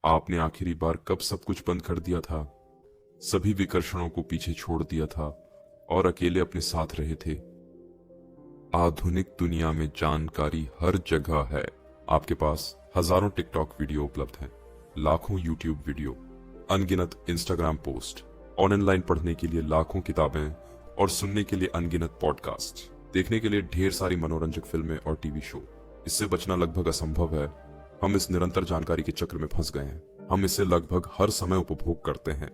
आपने आखिरी बार कब सब कुछ बंद कर दिया था, सभी विकर्षणों को पीछे छोड़ दिया था और अकेले अपने साथ रहे थे? आधुनिक दुनिया में जानकारी हर जगह है। आपके पास हजारों टिकटॉक वीडियो उपलब्ध हैं, लाखों यूट्यूब वीडियो, अनगिनत इंस्टाग्राम पोस्ट, ऑनलाइन पढ़ने के लिए लाखों किताबें और सुनने के लिए अनगिनत पॉडकास्ट, देखने के लिए ढेर सारी मनोरंजक फिल्में और टीवी शो। इससे बचना लगभग असंभव है। हम इस निरंतर जानकारी के चक्र में फंस गए हैं। हम इसे लगभग हर समय उपभोग करते हैं।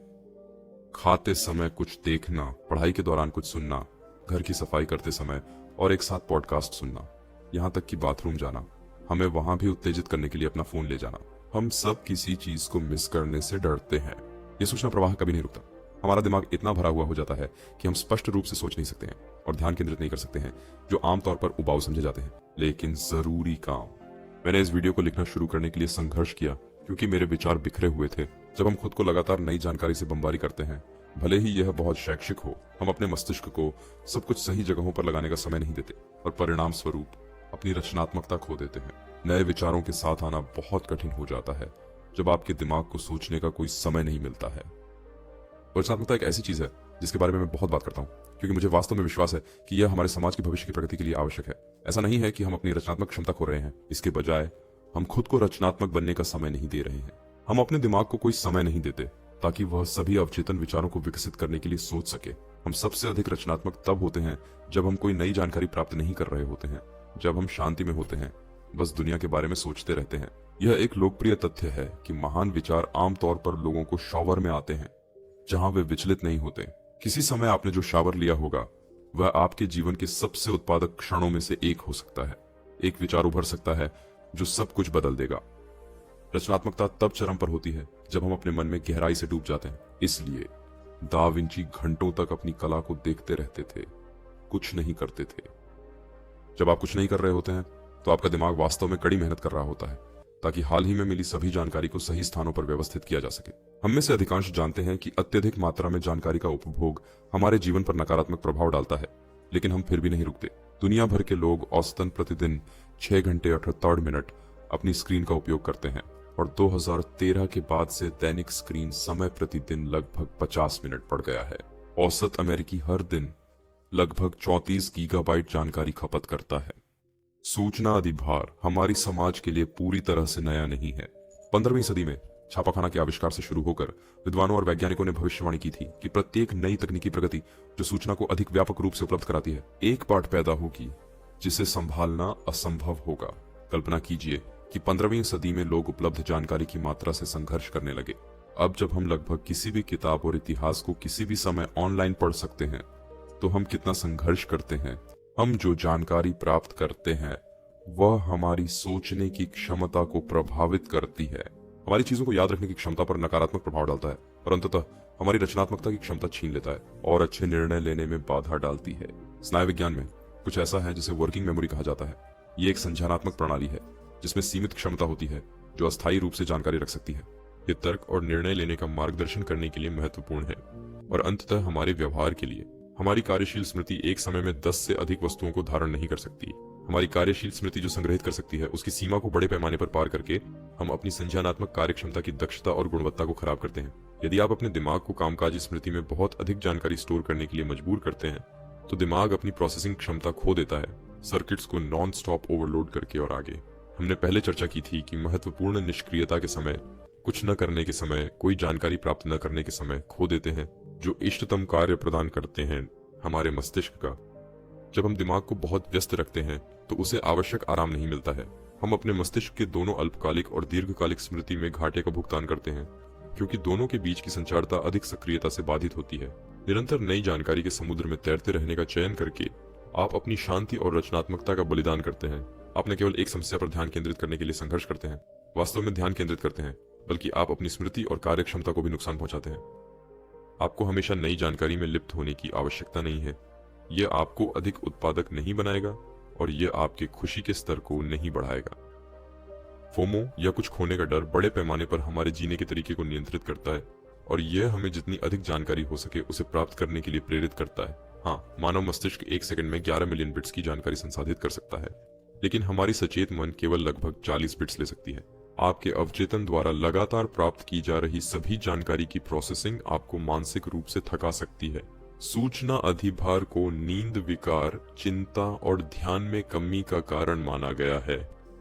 खाते समय कुछ देखना, पढ़ाई के दौरान कुछ सुनना, घर की सफाई करते समय और एक साथ पॉडकास्ट सुनना, यहाँ तक कि बाथरूम जाना, हमें वहां भी उत्तेजित करने के लिए अपना फोन ले जाना। हम सब किसी चीज को मिस करने से डरते हैं। ये सूचना प्रवाह कभी नहीं रुकता। हमारा दिमाग इतना भरा हुआ हो जाता है कि हम स्पष्ट रूप से सोच नहीं सकते हैं और ध्यान केंद्रित नहीं कर सकते हैं, जो आमतौर पर उबाऊ समझे जाते हैं, लेकिन जरूरी काम। मैंने इस वीडियो को लिखना शुरू करने के लिए संघर्ष किया क्योंकि मेरे विचार बिखरे हुए थे। जब हम खुद को लगातार नई जानकारी से बमबारी करते हैं, भले ही यह बहुत शैक्षिक हो, हम अपने मस्तिष्क को सब कुछ सही जगहों पर लगाने का समय नहीं देते और परिणाम स्वरूप अपनी रचनात्मकता खो देते हैं। नए विचारों के साथ आना बहुत कठिन हो जाता है जब आपके दिमाग को सोचने का कोई समय नहीं मिलता है। रचनात्मकता एक ऐसी चीज है जिसके बारे में मैं बहुत बात करता हूँ क्योंकि मुझे वास्तव में विश्वास है कि यह हमारे समाज की भविष्य की प्रगति के लिए आवश्यक है। ऐसा नहीं है कि हम अपनी रचनात्मक क्षमता खो रहे हैं, इसके बजाय हम खुद को रचनात्मक बनने का समय नहीं दे रहे हैं। हम अपने दिमाग को कोई समय नहीं देते ताकि वह सभी अवचेतन विचारों को विकसित करने के लिए सोच सके। हम सबसे अधिक रचनात्मक तब होते हैं जब हम कोई नई जानकारी प्राप्त नहीं कर रहे होते हैं, जब हम शांति में होते हैं, बस दुनिया के बारे में सोचते रहते हैं। यह एक लोकप्रिय तथ्य है कि महान विचार आमतौर पर लोगों को शॉवर में आते हैं जहां वे विचलित नहीं होते। किसी समय आपने जो शावर लिया होगा वह आपके जीवन के सबसे उत्पादक क्षणों में से एक हो सकता है। एक विचार उभर सकता है जो सब कुछ बदल देगा। रचनात्मकता तब चरम पर होती है जब हम अपने मन में गहराई से डूब जाते हैं। इसलिए दा विंची घंटों तक अपनी कला को देखते रहते थे, कुछ नहीं करते थे। जब आप कुछ नहीं कर रहे होते हैं तो आपका दिमाग वास्तव में कड़ी मेहनत कर रहा होता है ताकि हाल ही में मिली सभी जानकारी को सही स्थानों पर व्यवस्थित किया जा सके। हम में से अधिकांश जानते हैं कि अत्यधिक मात्रा में जानकारी का उपभोग हमारे जीवन पर नकारात्मक प्रभाव डालता है, लेकिन हम फिर भी नहीं रुकते। दुनिया भर के लोग औसतन प्रतिदिन 6 घंटे 78 मिनट अपनी स्क्रीन का उपयोग करते हैं और 2013 के बाद से दैनिक स्क्रीन समय प्रतिदिन लगभग 50 मिनट बढ़ गया है। औसत अमेरिकी हर दिन लगभग 34 गीगाबाइट जानकारी खपत करता है। सूचना अधिभार हमारी समाज के लिए पूरी तरह से नया नहीं है। 15वीं सदी में छापाखाना के आविष्कार से शुरू होकर विद्वानों और वैज्ञानिकों ने भविष्यवाणी की थी कि प्रत्येक नई तकनीकी प्रगति जो सूचना को अधिक व्यापक रूप से उपलब्ध कराती है, एक पाठ पैदा होगी जिसे संभालना असंभव होगा। कल्पना कीजिए कि 15वीं सदी में लोग उपलब्ध जानकारी की मात्रा से संघर्ष करने लगे। अब जब हम लगभग किसी भी किताब और इतिहास को किसी भी समय ऑनलाइन पढ़ सकते हैं, तो हम कितना संघर्ष करते हैं। हम जो जानकारी प्राप्त करते हैं वह हमारी सोचने की क्षमता को प्रभावित करती है, हमारी चीजों को याद रखने की क्षमता पर नकारात्मक प्रभाव डालता है और अंततः हमारी रचनात्मकता की क्षमता छीन लेता है और अच्छे निर्णय लेने में बाधा डालती है। स्नायु विज्ञान में कुछ ऐसा है जिसे वर्किंग मेमोरी कहा जाता है। ये एक संज्ञानात्मक प्रणाली है जिसमें सीमित क्षमता होती है जो अस्थायी रूप से जानकारी रख सकती है। ये तर्क और निर्णय लेने का मार्गदर्शन करने के लिए महत्वपूर्ण है और अंततः हमारे व्यवहार के लिए। हमारी कार्यशील स्मृति एक समय में 10 से अधिक वस्तुओं को धारण नहीं कर सकती। हमारी कार्यशील स्मृति जो संग्रहित कर सकती है उसकी सीमा को बड़े पैमाने पर पार करके हम अपनी संज्ञानात्मक कार्यक्षमता की दक्षता और गुणवत्ता को खराब करते हैं। यदि आप अपने दिमाग को कामकाजी स्मृति में बहुत अधिक जानकारी स्टोर करने के लिए मजबूर करते हैं तो दिमाग अपनी प्रोसेसिंग क्षमता खो देता है, सर्किट्स को नॉन स्टॉप ओवरलोड करके और आगे। हमने पहले चर्चा की थी कि महत्वपूर्ण निष्क्रियता के समय, कुछ न करने के समय, कोई जानकारी प्राप्त न करने के समय खो देते हैं जो इष्टतम कार्य प्रदान करते हैं हमारे मस्तिष्क का। जब हम दिमाग को बहुत व्यस्त रखते हैं तो उसे आवश्यक आराम नहीं मिलता है। हम अपने मस्तिष्क के दोनों अल्पकालिक और दीर्घकालिक स्मृति में घाटे का भुगतान करते हैं क्योंकि दोनों के बीच की संचारता अधिक सक्रियता से बाधित होती है। निरंतर नई जानकारी के समुद्र में तैरते रहने का चयन करके आप अपनी शांति और रचनात्मकता का बलिदान करते हैं। आप न केवल एक समस्या पर ध्यान केंद्रित करने के लिए संघर्ष करते हैं, वास्तव में ध्यान केंद्रित करते हैं, बल्कि आप अपनी स्मृति और कार्य क्षमता को भी नुकसान पहुंचाते हैं। आपको हमेशा नई जानकारी में लिप्त होने की आवश्यकता नहीं है। यह आपको अधिक उत्पादक नहीं बनाएगा और यह आपके खुशी के स्तर को नहीं बढ़ाएगा। फोमो या कुछ खोने का डर बड़े पैमाने पर हमारे जीने के तरीके को नियंत्रित करता है और यह हमें जितनी अधिक जानकारी हो सके उसे प्राप्त करने के लिए प्रेरित करता है। हाँ, मानव मस्तिष्क 1 सेकंड में 11 मिलियन बिट्स की जानकारी संसाधित कर सकता है, लेकिन हमारी सचेत मन केवल लगभग 40 बिट्स ले सकती है। आपके अवचेतन द्वारा लगातार प्राप्त की जा रही सभी जानकारी की प्रोसेसिंग आपको मानसिक रूप से थका सकती है। सूचना अधिभार को नींद विकार, चिंता और ध्यान में कमी का कारण माना गया है।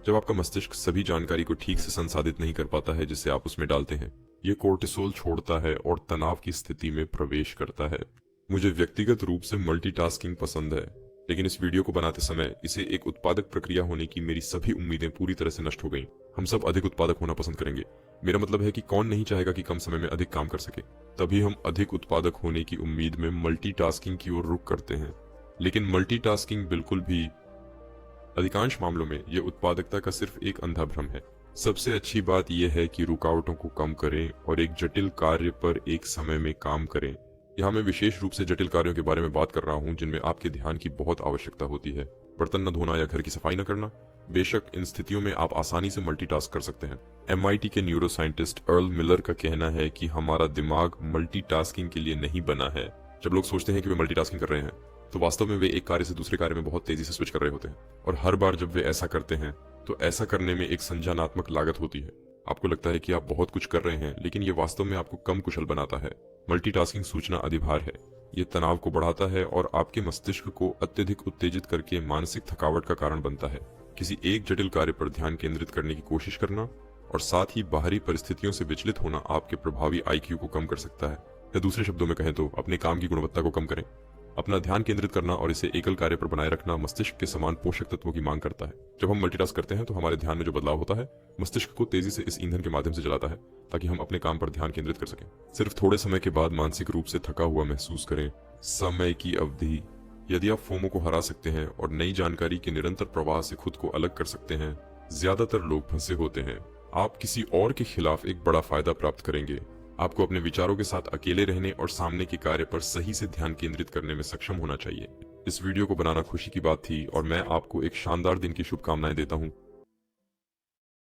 जब आपका मस्तिष्क सभी जानकारी को ठीक से संसाधित नहीं कर पाता है जिसे आप उसमें डालते हैं, ये कोर्टिसोल छोड़ता है और तनाव की स्थिति में प्रवेश करता है। मुझे व्यक्तिगत रूप से मल्टीटास्किंग पसंद है, लेकिन इस वीडियो को बनाते समय इसे एक उत्पादक प्रक्रिया होने की मेरी सभी उम्मीदें पूरी तरह से नष्ट हो गईं। हम सब अधिक उत्पादक होना पसंद करेंगे। मेरा मतलब है कि कौन नहीं चाहेगा कि कम समय में अधिक काम कर सके। तभी हम अधिक उत्पादक होने की उम्मीद में मल्टीटास्किंग की ओर रुख करते हैं। लेकिन मल्टीटास्किंग बिल्कुल भी अधिकांश मामलों में यह उत्पादकता का सिर्फ एक अंधा भ्रम है। सबसे अच्छी बात यह है कि रुकावटों को कम करें और एक जटिल कार्य पर एक समय में काम करें। यहाँ मैं विशेष रूप से जटिल कार्यों के बारे में बात कर रहा हूँ जिनमें आपके ध्यान की बहुत आवश्यकता होती है। बर्तन न धोना या घर की सफाई न करना। बेशक इन स्थितियों में आप आसानी से मल्टीटास्क कर सकते हैं। MIT के न्यूरोसाइंटिस्ट अर्ल मिलर का कहना है कि हमारा दिमाग मल्टीटास्किंग के लिए नहीं बना है। जब लोग सोचते हैं कि वे मल्टीटास्किंग कर रहे हैं, तो वास्तव में वे एक कार्य से दूसरे कार्य में बहुत तेजी से स्विच कर रहे होते हैं। और हर बार जब वे ऐसा करते हैं तो ऐसा करने में एक संज्ञानात्मक लागत होती है। आपको लगता है कि आप बहुत कुछ कर रहे हैं, लेकिन ये वास्तव में आपको कम कुशल बनाता है। मल्टीटास्किंग सूचना अधिभार है। ये तनाव को बढ़ाता है और आपके मस्तिष्क को अत्यधिक उत्तेजित करके मानसिक थकावट का कारण बनता है। किसी एक जटिल कार्य पर ध्यान केंद्रित करने की कोशिश करना और साथ ही बाहरी परिस्थितियों से विचलित होना आपके प्रभावी IQ को कम कर सकता है। या दूसरे शब्दों में कहें तो अपने काम की गुणवत्ता को कम करें। अपना ध्यान केंद्रित करना और इसे एकल कार्य पर बनाए रखना मस्तिष्क के समान पोषक तत्वों की मांग करता है। जब हम मल्टीटास्क करते हैं तो हमारे ध्यान में जो बदलाव होता है मस्तिष्क को तेजी से इस ईंधन के माध्यम से जलाता है ताकि हम अपने काम पर ध्यान केंद्रित कर सकें। सिर्फ थोड़े समय के बाद मानसिक रूप से थका हुआ महसूस करें। समय की अवधि। यदि आप फोमो को हरा सकते हैं और नई जानकारी के निरंतर प्रवाह से खुद को अलग कर सकते हैं, ज्यादातर लोग फंसे होते हैं। आप किसी और के खिलाफ एक बड़ा फायदा प्राप्त करेंगे। आपको अपने विचारों के साथ अकेले रहने और सामने के कार्य पर सही से ध्यान केंद्रित करने में सक्षम होना चाहिए। इस वीडियो को बनाना खुशी की बात थी और मैं आपको एक शानदार दिन की शुभकामनाएं देता हूं।